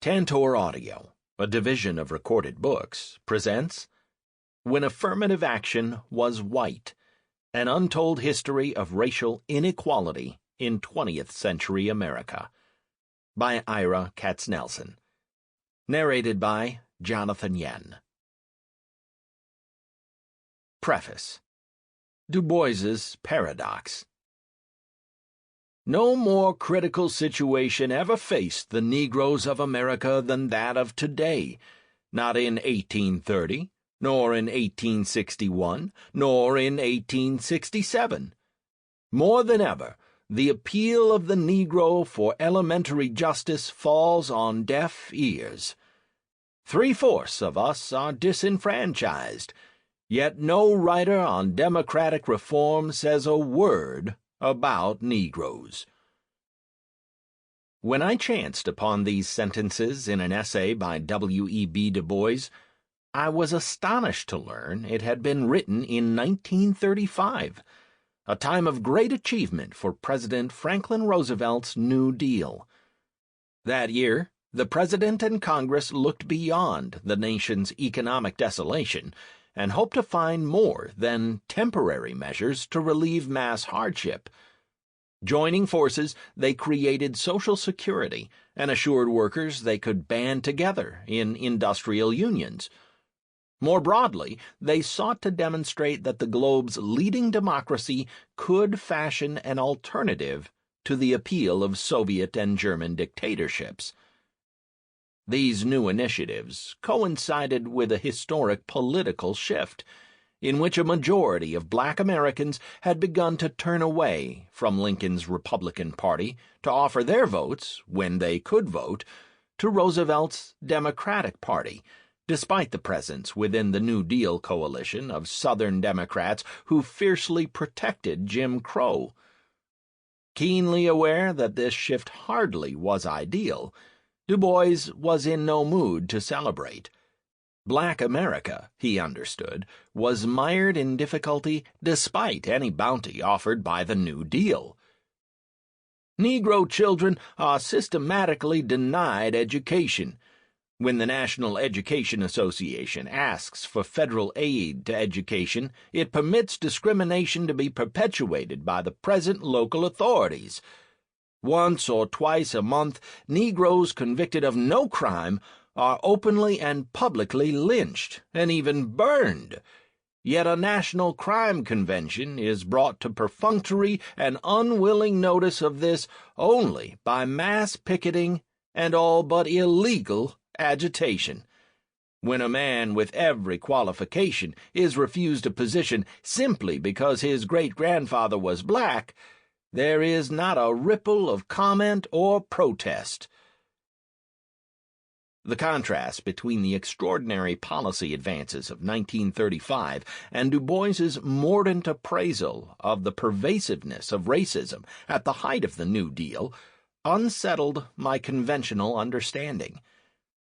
Tantor Audio, a division of Recorded Books, presents When Affirmative Action Was White, An Untold History of Racial Inequality in 20th-Century America, by Ira Katznelson. Narrated by Jonathan Yen. Preface. Du Bois's Paradox. No more critical situation ever faced the Negroes of America than that of today, not in 1830, nor in 1861, nor in 1867. More than ever, the appeal of the Negro for elementary justice falls on deaf ears. 3/4 of us are disenfranchised, yet no writer on democratic reform says a word about Negroes. When I chanced upon these sentences in an essay by W.E.B. Du Bois, I was astonished to learn it had been written in 1935, a time of great achievement for President Franklin Roosevelt's New Deal. That year, the President and Congress looked beyond the nation's economic desolation and hoped to find more than temporary measures to relieve mass hardship. Joining forces, they created Social Security and assured workers they could band together in industrial unions. More broadly, they sought to demonstrate that the globe's leading democracy could fashion an alternative to the appeal of Soviet and German dictatorships. These new initiatives coincided with a historic political shift, in which a majority of black Americans had begun to turn away from Lincoln's Republican Party to offer their votes, when they could vote, to Roosevelt's Democratic Party, despite the presence within the New Deal coalition of Southern Democrats who fiercely protected Jim Crow. Keenly aware that this shift hardly was ideal, Du Bois was in no mood to celebrate. Black America, he understood, was mired in difficulty despite any bounty offered by the New Deal. Negro children are systematically denied education. When the National Education Association asks for federal aid to education, it permits discrimination to be perpetuated by the present local authorities. Once or twice a month, Negroes convicted of no crime are openly and publicly lynched and even burned. Yet a national crime convention is brought to perfunctory and unwilling notice of this only by mass picketing and all but illegal agitation. When a man with every qualification is refused a position simply because his great-grandfather was black, there is not a ripple of comment or protest. The contrast between the extraordinary policy advances of 1935 and Du Bois's mordant appraisal of the pervasiveness of racism at the height of the New Deal unsettled my conventional understanding.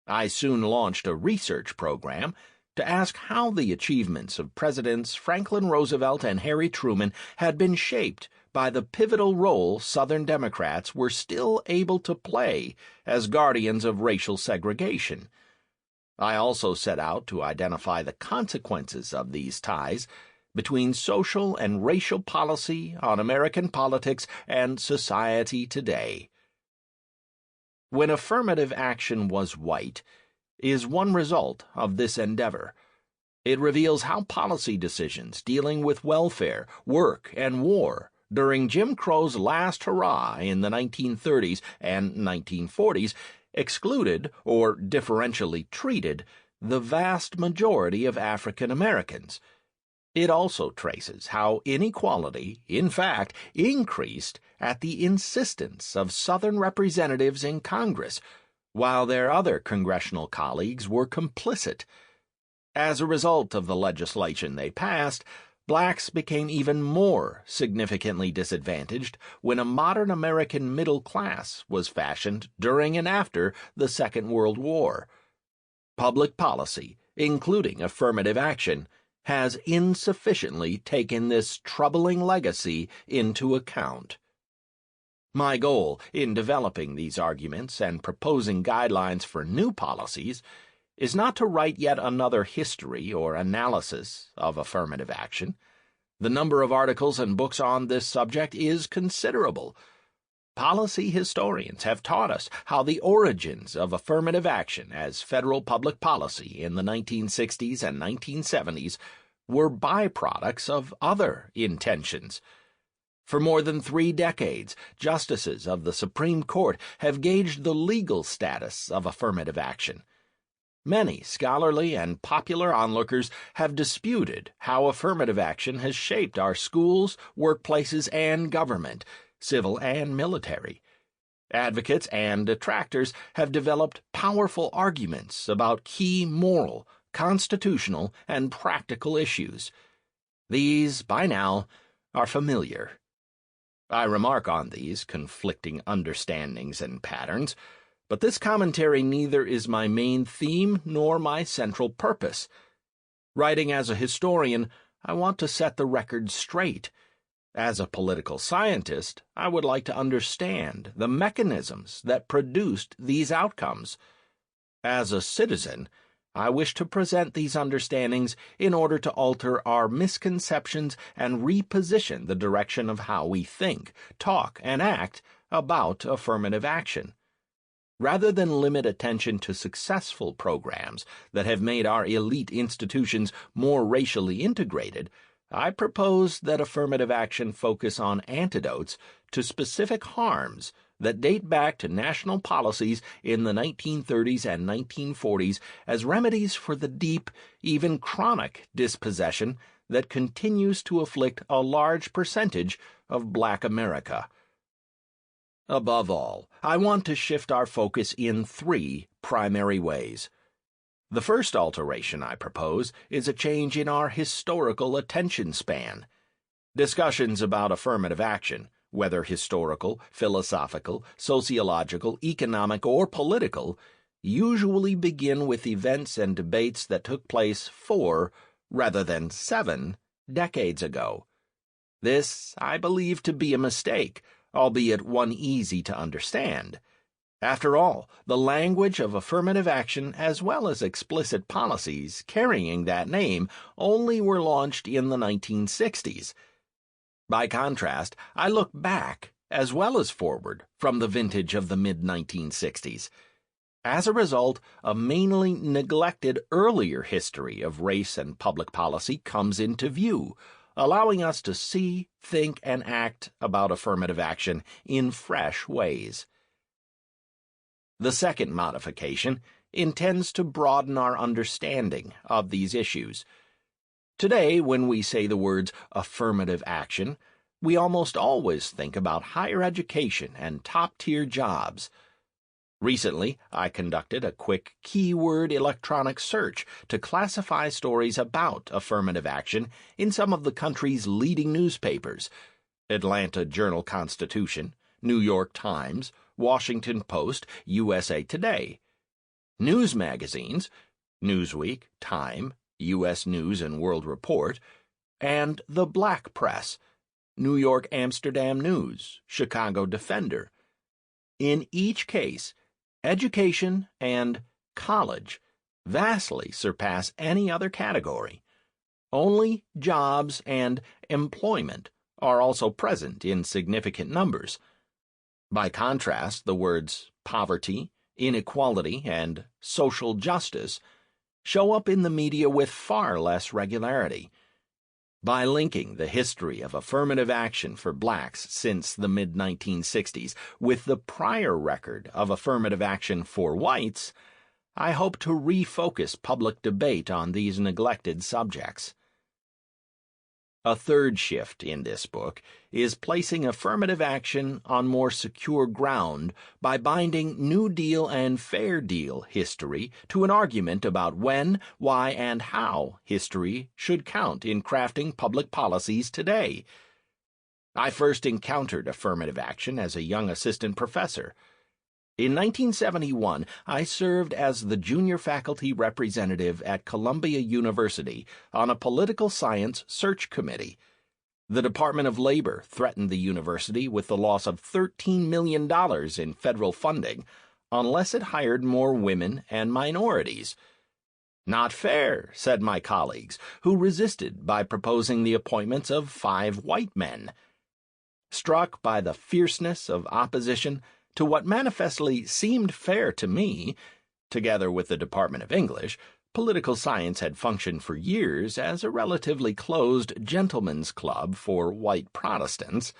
I soon launched a research program to ask how the achievements of Presidents Franklin Roosevelt and Harry Truman had been shaped by the pivotal role Southern Democrats were still able to play as guardians of racial segregation. I also set out to identify the consequences of these ties between social and racial policy on American politics and society today. When Affirmative Action Was White is one result of this endeavor. It reveals how policy decisions dealing with welfare, work, and war during Jim Crow's last hurrah in the 1930s and 1940s excluded or differentially treated the vast majority of African Americans. It also traces how inequality, in fact, increased at the insistence of Southern representatives in Congress, while their other congressional colleagues were complicit. As a result of the legislation they passed, blacks became even more significantly disadvantaged when a modern American middle class was fashioned during and after the Second World War. Public policy, including affirmative action, has insufficiently taken this troubling legacy into account. My goal in developing these arguments and proposing guidelines for new policies is not to write yet another history or analysis of affirmative action. The number of articles and books on this subject is considerable. Policy historians have taught us how the origins of affirmative action as federal public policy in the 1960s and 1970s were byproducts of other intentions. For more than 3 decades, justices of the Supreme Court have gauged the legal status of affirmative action. Many scholarly and popular onlookers have disputed how affirmative action has shaped our schools, workplaces, and government, civil and military. Advocates and detractors have developed powerful arguments about key moral, constitutional, and practical issues. These, by now, are familiar. I remark on these conflicting understandings and patterns, but this commentary neither is my main theme nor my central purpose. Writing as a historian, I want to set the record straight. As a political scientist, I would like to understand the mechanisms that produced these outcomes. As a citizen, I wish to present these understandings in order to alter our misconceptions and reposition the direction of how we think, talk, and act about affirmative action. Rather than limit attention to successful programs that have made our elite institutions more racially integrated, I propose that affirmative action focus on antidotes to specific harms that date back to national policies in the 1930s and 1940s as remedies for the deep, even chronic, dispossession that continues to afflict a large percentage of Black America. Above all, I want to shift our focus in 3 primary ways. The first alteration I propose is a change in our historical attention span. Discussions about affirmative action, whether historical, philosophical, sociological, economic, or political, usually begin with events and debates that took place 4, rather than 7, decades ago. This I believe to be a mistake, albeit one easy to understand. After all, the language of affirmative action as well as explicit policies carrying that name only were launched in the 1960s. By contrast, I look back as well as forward from the vintage of the mid-1960s. As a result, a mainly neglected earlier history of race and public policy comes into view, allowing us to see, think, and act about affirmative action in fresh ways. The second modification intends to broaden our understanding of these issues. Today, when we say the words affirmative action, we almost always think about higher education and top-tier jobs. Recently, I conducted a quick keyword electronic search to classify stories about affirmative action in some of the country's leading newspapers: Atlanta Journal-Constitution, New York Times, Washington Post, USA Today. News magazines: Newsweek, Time, U.S. News and World Report, and the Black Press: New York Amsterdam News, Chicago Defender. In each case, education and college vastly surpass any other category. Only jobs and employment are also present in significant numbers. By contrast, the words poverty, inequality, and social justice show up in the media with far less regularity. By linking the history of affirmative action for blacks since the mid-1960s with the prior record of affirmative action for whites, I hope to refocus public debate on these neglected subjects. A third shift in this book is placing affirmative action on more secure ground by binding New Deal and Fair Deal history to an argument about when, why, and how history should count in crafting public policies today. I first encountered affirmative action as a young assistant professor. In 1971, I served as the junior faculty representative at Columbia University on a political science search committee. The Department of Labor threatened the university with the loss of $13 million in federal funding unless it hired more women and minorities. Not fair, said my colleagues, who resisted by proposing the appointments of 5 white men. Struck by the fierceness of opposition to what manifestly seemed fair to me, together with the Department of English, political science had functioned for years as a relatively closed gentlemen's club for white Protestants,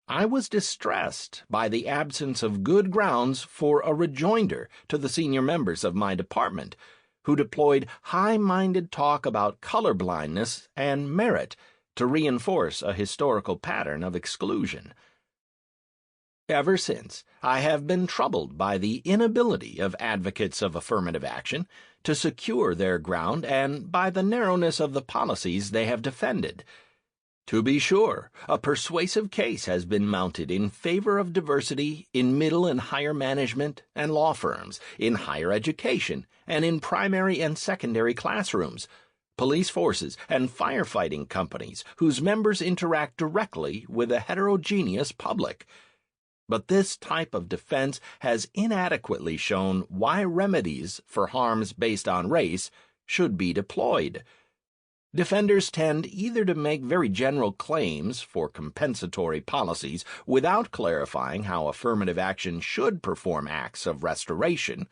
I was distressed by the absence of good grounds for a rejoinder to the senior members of my department, who deployed high-minded talk about colorblindness and merit to reinforce a historical pattern of exclusion. Ever since, I have been troubled by the inability of advocates of affirmative action to secure their ground and by the narrowness of the policies they have defended. To be sure, a persuasive case has been mounted in favor of diversity in middle and higher management and law firms, in higher education, and in primary and secondary classrooms, police forces, and firefighting companies whose members interact directly with a heterogeneous public. But this type of defense has inadequately shown why remedies for harms based on race should be deployed. Defenders tend either to make very general claims for compensatory policies without clarifying how affirmative action should perform acts of restoration,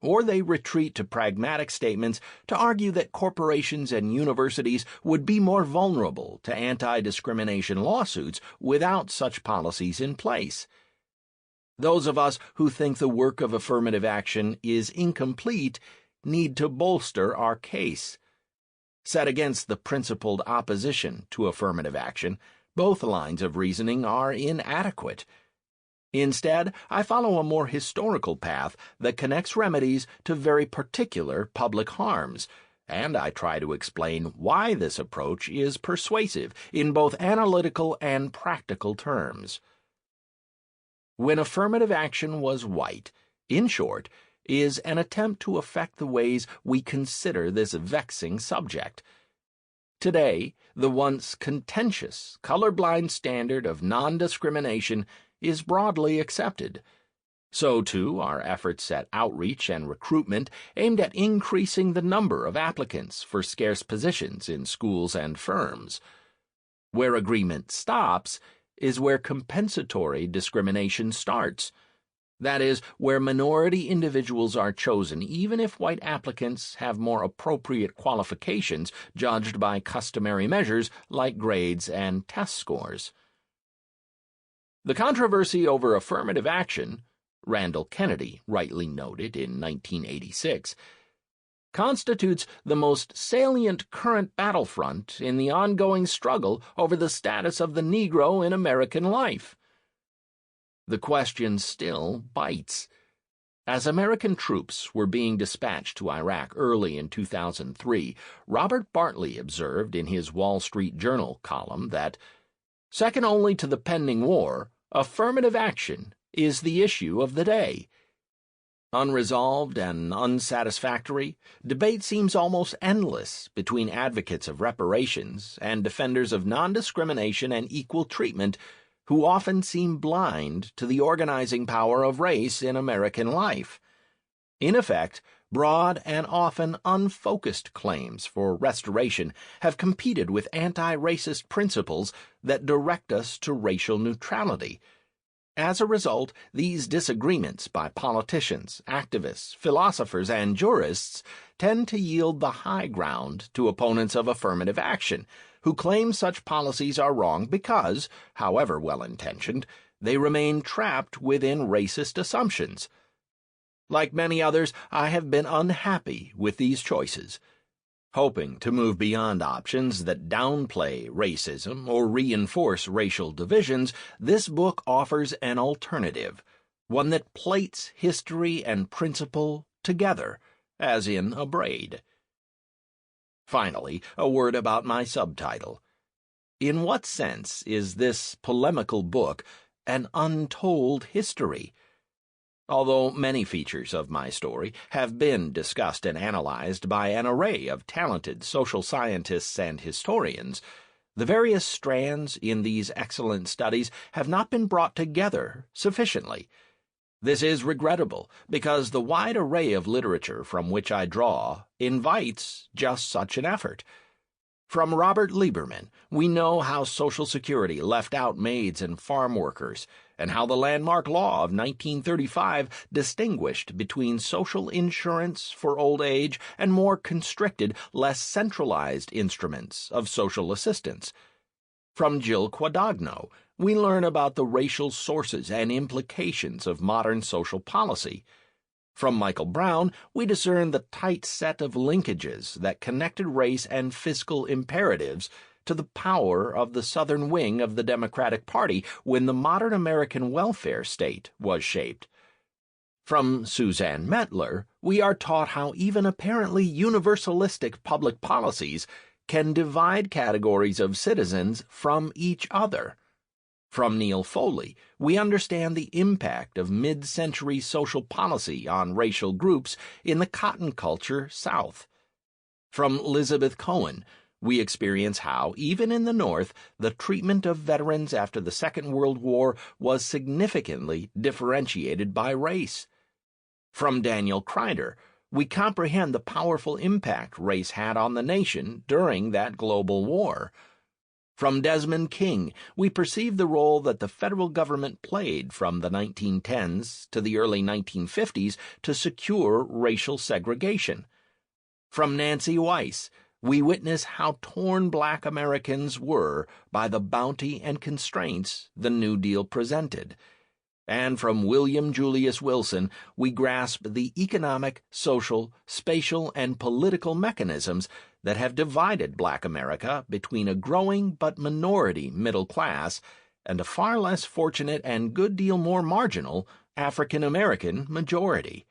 or they retreat to pragmatic statements to argue that corporations and universities would be more vulnerable to anti-discrimination lawsuits without such policies in place. Those of us who think the work of affirmative action is incomplete need to bolster our case. Set against the principled opposition to affirmative action, both lines of reasoning are inadequate. Instead, I follow a more historical path that connects remedies to very particular public harms, and I try to explain why this approach is persuasive in both analytical and practical terms. When affirmative action was white, in short, is an attempt to affect the ways we consider this vexing subject. Today, the once contentious, colorblind standard of non-discrimination is broadly accepted. So, too, are efforts at outreach and recruitment aimed at increasing the number of applicants for scarce positions in schools and firms. Where agreement stops is where compensatory discrimination starts. That is, where minority individuals are chosen even if white applicants have more appropriate qualifications judged by customary measures like grades and test scores. The controversy over affirmative action, Randall Kennedy rightly noted in 1986, constitutes the most salient current battlefront in the ongoing struggle over the status of the Negro in American life. The question still bites. As American troops were being dispatched to Iraq early in 2003, Robert Bartley observed in his Wall Street Journal column that, second only to the pending war, affirmative action is the issue of the day. Unresolved and unsatisfactory, debate seems almost endless between advocates of reparations and defenders of non-discrimination and equal treatment who often seem blind to the organizing power of race in American life. In effect, broad and often unfocused claims for restoration have competed with anti-racist principles that direct us to racial neutrality. As a result, these disagreements by politicians, activists, philosophers, and jurists tend to yield the high ground to opponents of affirmative action, who claim such policies are wrong because, however well-intentioned, they remain trapped within racist assumptions. Like many others, I have been unhappy with these choices. Hoping to move beyond options that downplay racism or reinforce racial divisions, this book offers an alternative, one that plates history and principle together, as in a braid. Finally, a word about my subtitle. In what sense is this polemical book an untold history? Although many features of my story have been discussed and analyzed by an array of talented social scientists and historians, The various strands in these excellent studies have not been brought together sufficiently. This is regrettable, because the wide array of literature from which I draw invites just such an effort. From Robert Lieberman, we know how Social Security left out maids and farm workers, and how the landmark law of 1935 distinguished between social insurance for old age and more constricted, less centralized instruments of social assistance. From Jill Quadagno, we learn about the racial sources and implications of modern social policy. From Michael Brown, we discern the tight set of linkages that connected race and fiscal imperatives to the power of the southern wing of the Democratic Party when the modern American welfare state was shaped. From Suzanne Mettler, we are taught how even apparently universalistic public policies can divide categories of citizens from each other. From Neil Foley, we understand the impact of mid-century social policy on racial groups in the cotton culture South. From Elizabeth Cohen, we experience how, even in the North, the treatment of veterans after the Second World War was significantly differentiated by race. From Daniel Kreider, we comprehend the powerful impact race had on the nation during that global war. From Desmond King, we perceive the role that the federal government played from the 1910s to the early 1950s to secure racial segregation. From Nancy Weiss, we witness how torn black Americans were by the bounty and constraints the New Deal presented. And from William Julius Wilson, we grasp the economic, social, spatial, and political mechanisms that have divided black America between a growing but minority middle class and a far less fortunate and good deal more marginal African American majority.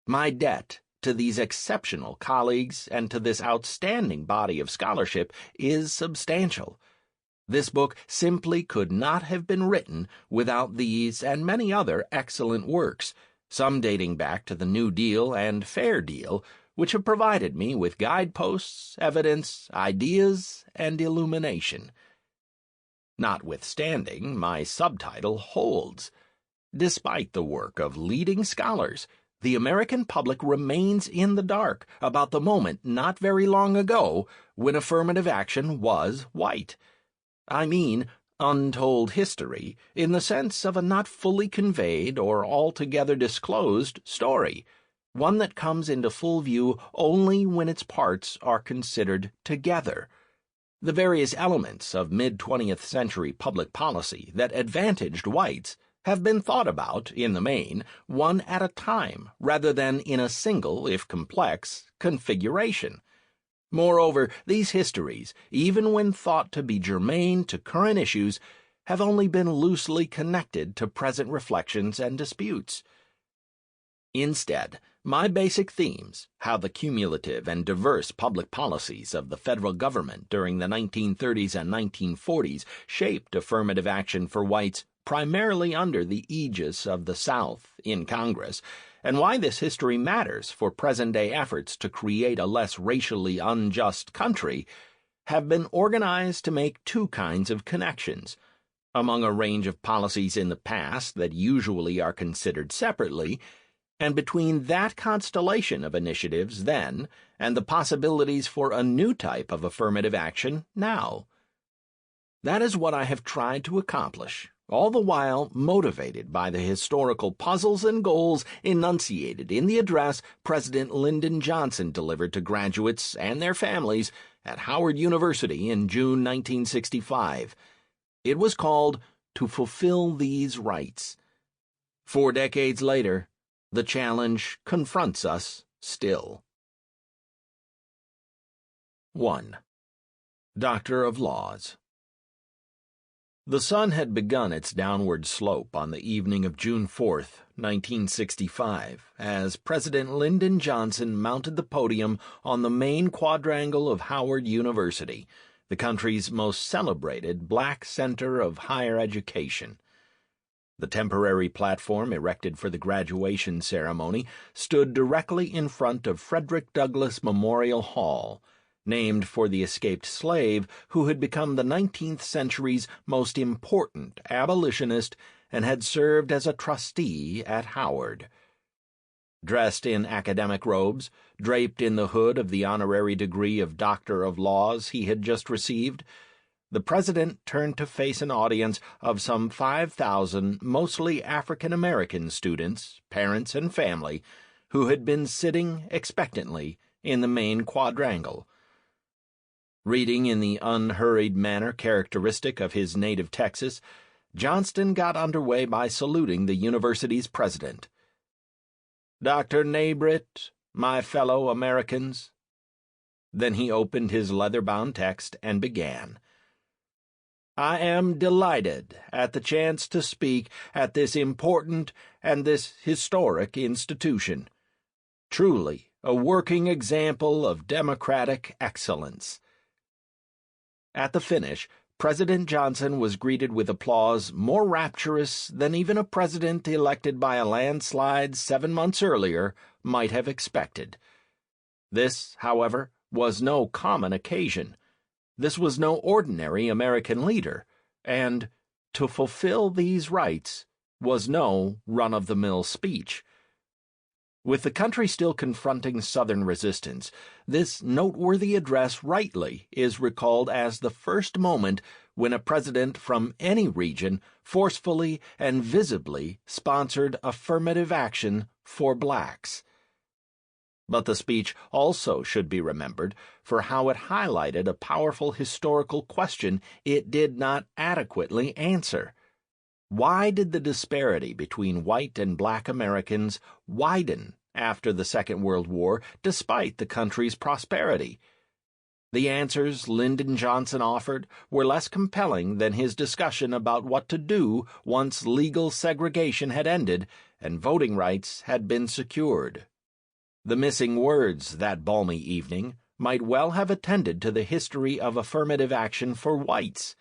My debt to these exceptional colleagues and to this outstanding body of scholarship is substantial. This book simply could not have been written without these and many other excellent works, some dating back to the New Deal and Fair Deal, which have provided me with guideposts, evidence, ideas, and illumination. Notwithstanding, my subtitle holds. Despite the work of leading scholars, the American public remains in the dark about the moment not very long ago when affirmative action was white. I mean, untold history in the sense of a not fully conveyed or altogether disclosed story, one that comes into full view only when its parts are considered together. The various elements of mid-20th century public policy that advantaged whites have been thought about, in the main, one at a time, rather than in a single, if complex, configuration. Moreover, these histories, even when thought to be germane to current issues, have only been loosely connected to present reflections and disputes. Instead, my basic themes, how the cumulative and diverse public policies of the federal government during the 1930s and 1940s shaped affirmative action for whites primarily under the aegis of the South in Congress, and why this history matters for present-day efforts to create a less racially unjust country, have been organized to make two kinds of connections. Among a range of policies in the past that usually are considered separately, and between that constellation of initiatives then and the possibilities for a new type of affirmative action now. That is what I have tried to accomplish, all the while motivated by the historical puzzles and goals enunciated in the address President Lyndon Johnson delivered to graduates and their families at Howard University in June 1965. It was called To Fulfill These Rights. 4 decades later, the challenge confronts us still. 1. Doctor of Laws. The sun had begun its downward slope on the evening of June 4th, 1965, as President Lyndon Johnson mounted the podium on the main quadrangle of Howard University, the country's most celebrated black center of higher education. The temporary platform erected for the graduation ceremony stood directly in front of Frederick Douglass Memorial Hall, named for the escaped slave who had become the 19th century's most important abolitionist and had served as a trustee at Howard. Dressed in academic robes, draped in the hood of the honorary degree of Doctor of Laws he had just received, the president turned to face an audience of some 5,000 mostly African-American students, parents, and family who had been sitting expectantly in the main quadrangle. Reading in the unhurried manner characteristic of his native Texas, Johnston got underway by saluting the university's president. "Dr. Nabritt, my fellow Americans." Then he opened his leather-bound text and began. "I am delighted at the chance to speak at this important and this historic institution. Truly a working example of democratic excellence." At the finish, President Johnson was greeted with applause more rapturous than even a president elected by a landslide 7 months earlier might have expected. This, however, was no common occasion. This was no ordinary American leader, and to fulfill these rights was no run-of-the-mill speech. With the country still confronting Southern resistance, this noteworthy address rightly is recalled as the first moment when a president from any region forcefully and visibly sponsored affirmative action for blacks. But the speech also should be remembered for how it highlighted a powerful historical question it did not adequately answer. Why did the disparity between white and black Americans widen after the Second World War despite the country's prosperity? The answers Lyndon Johnson offered were less compelling than his discussion about what to do once legal segregation had ended and voting rights had been secured. The missing words that balmy evening might well have attended to the history of affirmative action for whites.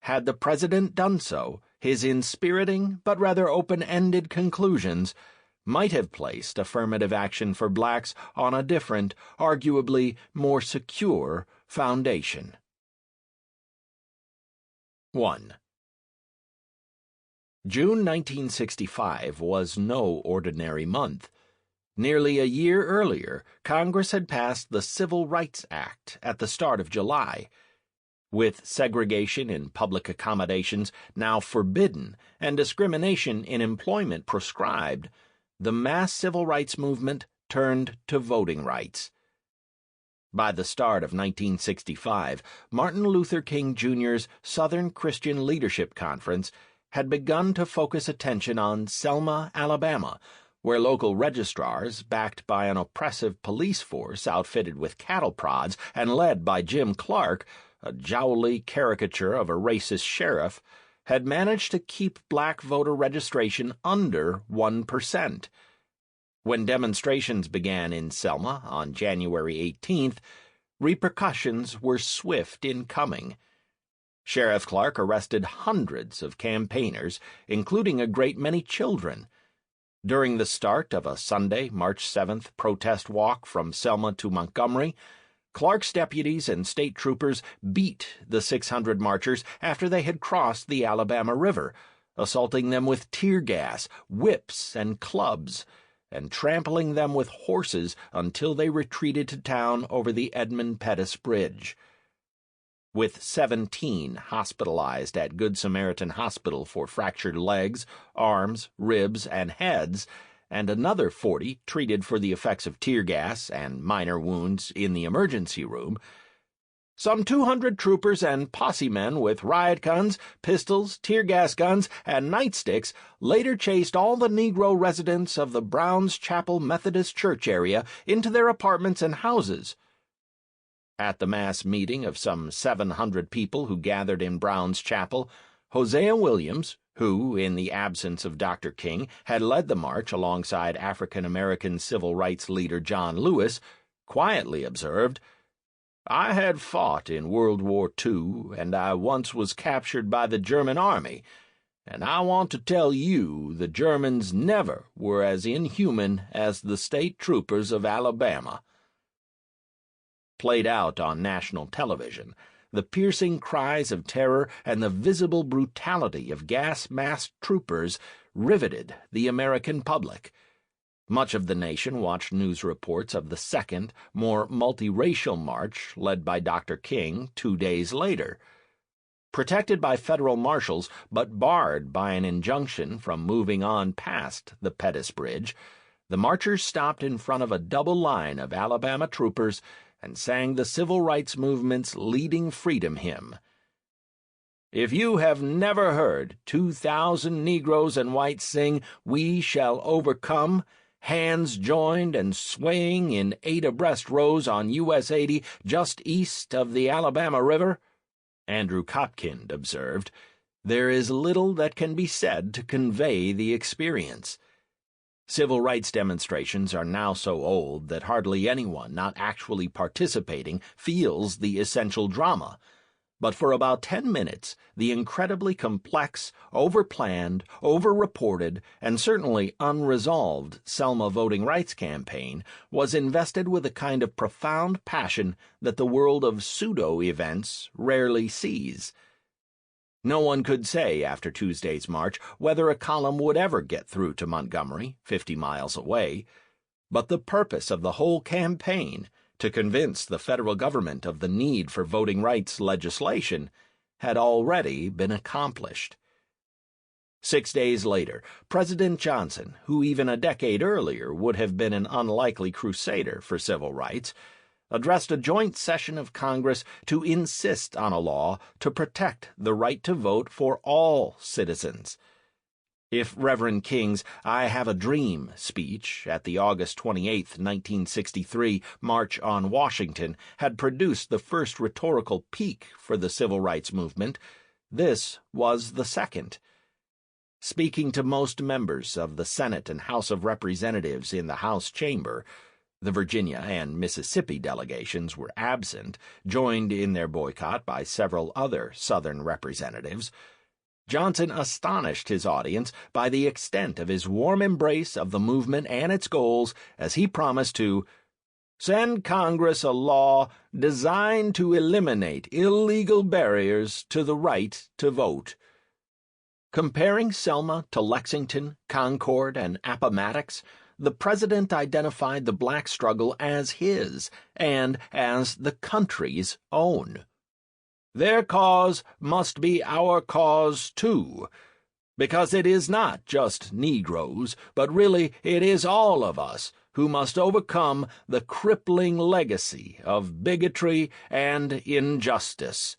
Had the president done so, his inspiriting but rather open-ended conclusions might have placed affirmative action for blacks on a different, arguably more secure, foundation. 1. June 1965 was no ordinary month. Nearly a year earlier, Congress had passed the Civil Rights Act at the start of July. With segregation in public accommodations now forbidden and discrimination in employment prescribed, the mass civil rights movement turned to voting rights. By the start of 1965, Martin Luther King Jr.'s Southern Christian Leadership Conference had begun to focus attention on Selma, Alabama, where local registrars, backed by an oppressive police force outfitted with cattle prods and led by Jim Clark, a jowly caricature of a racist sheriff, had managed to keep black voter registration under 1%. When demonstrations began in Selma on January 18th, repercussions were swift in coming. Sheriff Clark arrested hundreds of campaigners, including a great many children. During the start of a Sunday, March 7th protest walk from Selma to Montgomery, Clark's deputies and state troopers beat the 600 marchers after they had crossed the Alabama River, assaulting them with tear gas, whips, and clubs, and trampling them with horses until they retreated to town over the Edmund Pettus Bridge. With 17 hospitalized at Good Samaritan Hospital for fractured legs, arms, ribs, and heads, and another 40 treated for the effects of tear gas and minor wounds in the emergency room, some 200 troopers and posse men with riot guns, pistols, tear gas guns, and nightsticks later chased all the Negro residents of the Browns Chapel Methodist Church area into their apartments and houses. At the mass meeting of some 700 people who gathered in Brown's Chapel, Hosea Williams, who, in the absence of Dr. King, had led the march alongside African-American civil rights leader John Lewis, quietly observed, "I had fought in World War II, and I once was captured by the German army, and I want to tell you the Germans never were as inhuman as the state troopers of Alabama." played out on national television, the piercing cries of terror and the visible brutality of gas-masked troopers riveted the American public. Much of the nation watched news reports of the second, more multiracial march led by Dr. King 2 days later. Protected by federal marshals but barred by an injunction from moving on past the Pettus Bridge, the marchers stopped in front of a double line of Alabama troopers and sang the civil rights movement's leading freedom hymn. If you have never heard 2,000 Negroes and whites sing, "We shall overcome," hands joined and swaying in 8 abreast rows on US 80 just east of the Alabama River, Andrew Kotkind observed, there is little that can be said to convey the experience. Civil rights demonstrations are now so old that hardly anyone not actually participating feels the essential drama. But for about 10 minutes, the incredibly complex, overplanned, over-reported, and certainly unresolved Selma voting rights campaign was invested with a kind of profound passion that the world of pseudo-events rarely sees. No one could say after Tuesday's march whether a column would ever get through to Montgomery, 50 miles away, but the purpose of the whole campaign, to convince the federal government of the need for voting rights legislation, had already been accomplished. 6 days later, President Johnson, who even a decade earlier would have been an unlikely crusader for civil rights, addressed a joint session of Congress to insist on a law to protect the right to vote for all citizens. If Reverend King's "I Have a Dream" speech at the August 28, 1963 March on Washington had produced the first rhetorical peak for the civil rights movement, this was the second. Speaking to most members of the Senate and House of Representatives in the House chamber, the Virginia and Mississippi delegations were absent, joined in their boycott by several other Southern representatives. Johnson astonished his audience by the extent of his warm embrace of the movement and its goals as he promised to send Congress a law designed to eliminate illegal barriers to the right to vote. Comparing Selma to Lexington, Concord, and Appomattox, the president identified the black struggle as his and as the country's own. Their cause must be our cause, too, because it is not just Negroes, but really it is all of us who must overcome the crippling legacy of bigotry and injustice.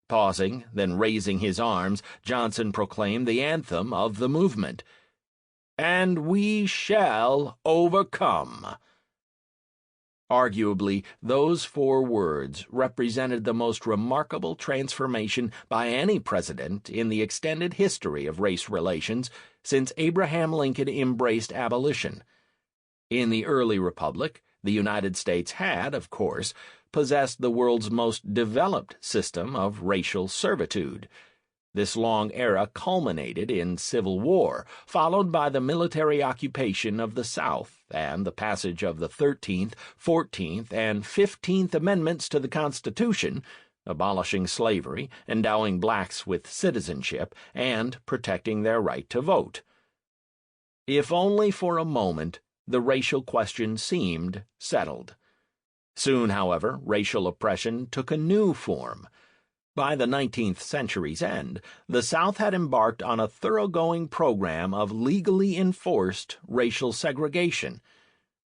Pausing, then raising his arms, Johnson proclaimed the anthem of the movement. And we shall overcome. Arguably, those 4 words represented the most remarkable transformation by any president in the extended history of race relations since Abraham Lincoln embraced abolition. In the early republic, the United States had, of course, possessed the world's most developed system of racial servitude. This long era culminated in civil war, followed by the military occupation of the South and the passage of the 13th, 14th, and 15th Amendments to the Constitution, abolishing slavery, endowing blacks with citizenship, and protecting their right to vote. If only for a moment, the racial question seemed settled. Soon, however, racial oppression took a new form. By the 19th century's end, the South had embarked on a thoroughgoing program of legally enforced racial segregation.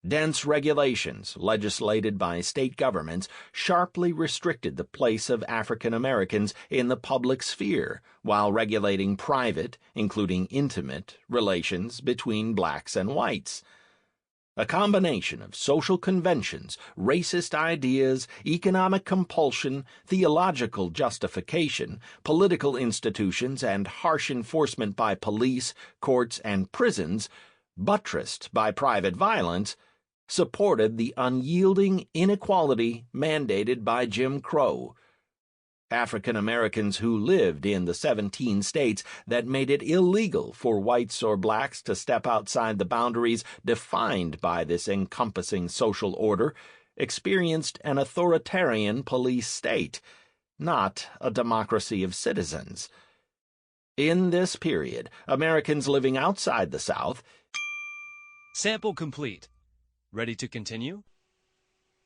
Dense regulations, legislated by state governments, sharply restricted the place of African Americans in the public sphere, while regulating private, including intimate, relations between blacks and whites. A combination of social conventions, racist ideas, economic compulsion, theological justification, political institutions, and harsh enforcement by police, courts, and prisons, buttressed by private violence, supported the unyielding inequality mandated by Jim Crow. African Americans who lived in the 17 states that made it illegal for whites or blacks to step outside the boundaries defined by this encompassing social order experienced an authoritarian police state, not a democracy of citizens. In this period, Americans living outside the South. Sample complete. Ready to continue?